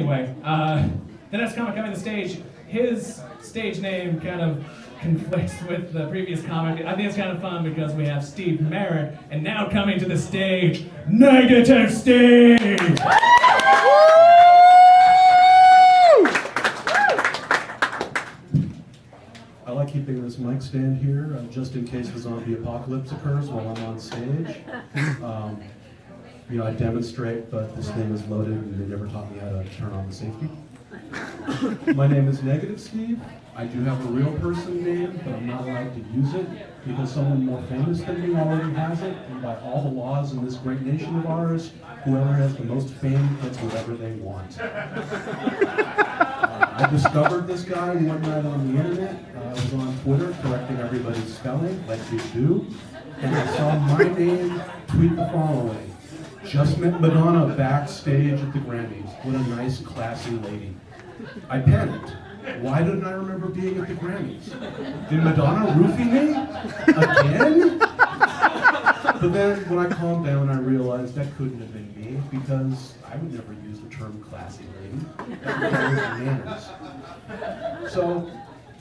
Anyway, the next comic coming to stage, his stage name kind of conflicts with the previous comic. I think it's kind of fun because we have Steve Merritt, and now coming to the stage, Negative Steve! I like keeping this mic stand here just in case the zombie apocalypse occurs while I'm on stage. I demonstrate, but this thing is loaded and they never taught me how to turn on the safety. My name is Negative Steve. I do have a real person name, but I'm not allowed to use it because someone more famous than me already has it, and by all the laws in this great nation of ours, whoever has the most fame gets whatever they want. I discovered this guy one night on the internet. I was on Twitter correcting everybody's spelling, like you do, and I saw my name tweet the following. Just met Madonna backstage at the Grammys. What a nice, classy lady. I panicked. Why didn't I remember being at the Grammys? Did Madonna roofie me? Again? But then when I calmed down, I realized that couldn't have been me because I would never use the term classy lady. That was manners. So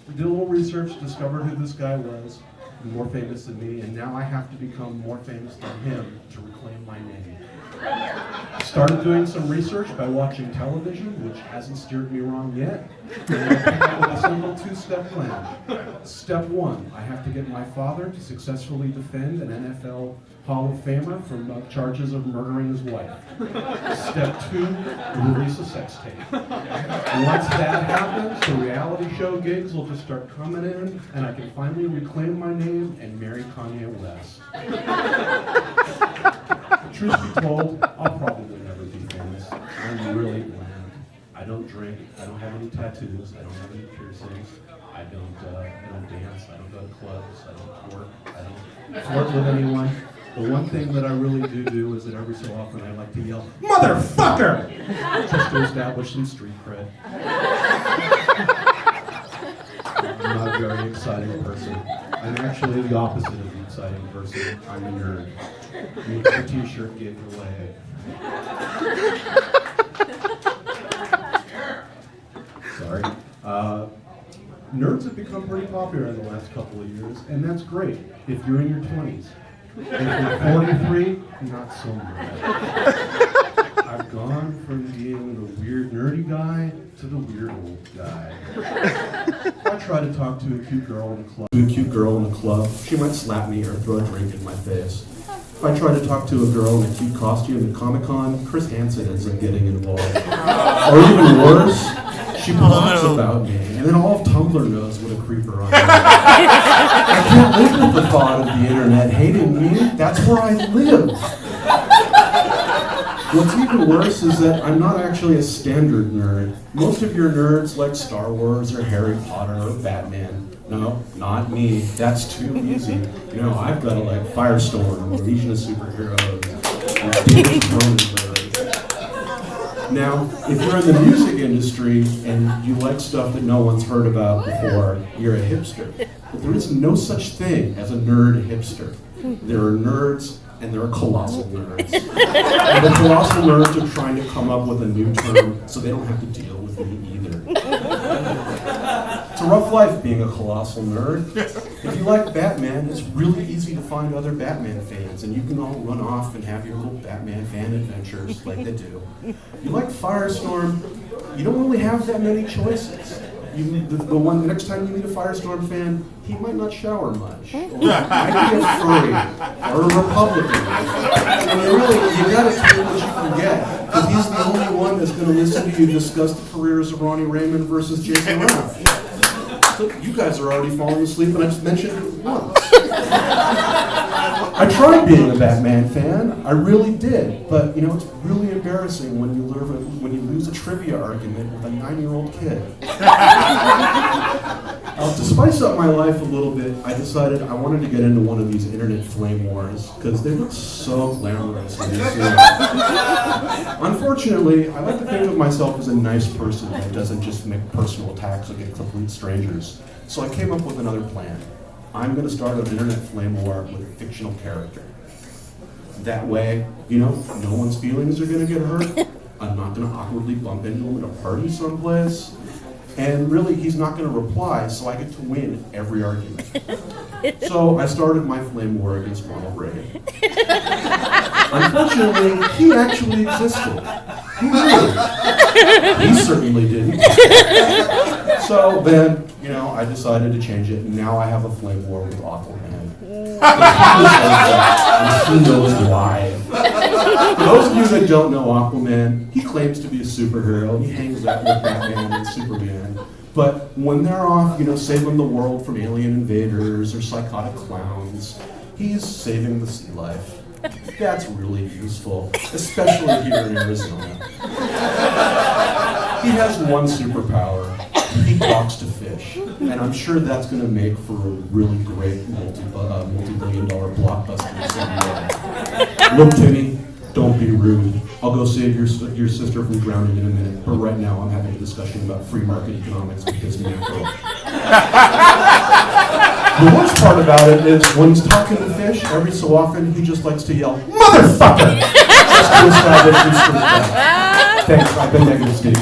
I did a little research, discovered who this guy was, more famous than me, and now I have to become more famous than him to reclaim my name. Started doing some research by watching television, which hasn't steered me wrong yet. And I came up with a simple two-step plan. Step one, I have to get my father to successfully defend an NFL Hall of Famer from charges of murdering his wife. Step two, release a sex tape. Once that happens, the reality show gigs will just start coming in, and I can finally reclaim my name and marry Kanye West. Truth be told, I'll probably never be famous. I'm really bland. I don't drink. I don't have any tattoos. I don't have any piercings. I don't dance. I don't go to clubs. I don't twerk. I don't flirt with anyone. The one thing that I really do is that every so often I like to yell, "Motherfucker!" just to establish some street cred. I'm not a very exciting person. I'm actually the opposite of the exciting person. I'm a nerd. Make the t-shirt give away. Sorry. Nerds have become pretty popular in the last couple of years, and that's great if you're in your 20s. If you're 43, not so much. I've gone from being the weird nerdy guy to the weird old guy. If I try to talk to a cute girl in a club, she might slap me or throw a drink in my face. If I try to talk to a girl in a cute costume at Comic-Con, Chris Hansen ends up getting involved. Or even worse, she blogs about me, and then all of Tumblr knows what a creeper I am. I can't live with the thought of the internet hating me. That's where I live. What's even worse is that I'm not actually a standard nerd. Most of your nerds like Star Wars or Harry Potter or Batman. No, not me. That's too easy. I've got to like Firestorm or Legion of Superheroes or David Cronenberg. Now, if you're in the music industry and you like stuff that no one's heard about before, you're a hipster. But there is no such thing as a nerd hipster. There are nerds and there are colossal nerds. And the colossal nerds are trying to come up with a new term so they don't have to deal with me either. It's a rough life being a colossal nerd. If you like Batman, it's really easy to find other Batman fans, and you can all run off and have your little Batman fan adventures like they do. You like Firestorm, you don't really have that many choices. The next time you meet a Firestorm fan, he might not shower much, or might be a furry, or a Republican. I mean, really, you gotta take what you can get, because he's the only one that's gonna listen to you discuss the careers of Ronnie Raymond versus Jason Ralph. So you guys are already falling asleep, and I just mentioned it once. I tried being a Batman fan, I really did, but it's really embarrassing when you lose a trivia argument with a 9-year-old kid. To spice up my life a little bit, I decided I wanted to get into one of these internet flame wars, because they look so glamorous when you see them. Unfortunately, I like to think of myself as a nice person that doesn't just make personal attacks against complete strangers. So I came up with another plan. I'm going to start an internet flame war with a fictional character. That way, no one's feelings are going to get hurt. I'm not going to awkwardly bump into him at a party someplace. And really, he's not going to reply, so I get to win every argument. So I started my flame war against Ronald Reagan. Unfortunately, he actually existed. Who knew? He certainly didn't. So then, I decided to change it, and now I have a flame war with Aquaman. And he knows why. For those of you that don't know Aquaman, he claims to be a superhero, and he hangs out with Batman and Superman. But when they're off, saving the world from alien invaders or psychotic clowns, he's saving the sea life. That's really useful, especially here in Arizona. He has one superpower. He talks to fish. And I'm sure that's going to make for a really great multi-billion-dollar blockbuster someday. Look, Timmy, don't be rude. I'll go save your sister from drowning in a minute. But right now, I'm having a discussion about free market economics because mackerel. The worst part about it is when he's talking to fish, every so often, he just likes to yell, "Motherfucker!" Just to establish his truth. Thanks, I've been negative, Steve.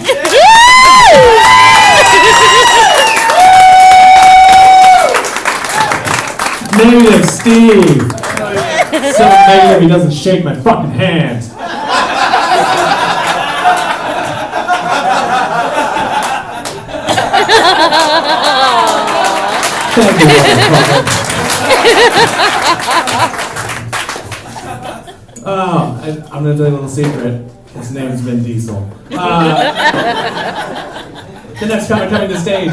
Negative Steve! So negative he doesn't shake my fucking hand. Thank you, motherfucker. I'm gonna tell you a little secret. His name's Vin Diesel. The next comic coming to stage.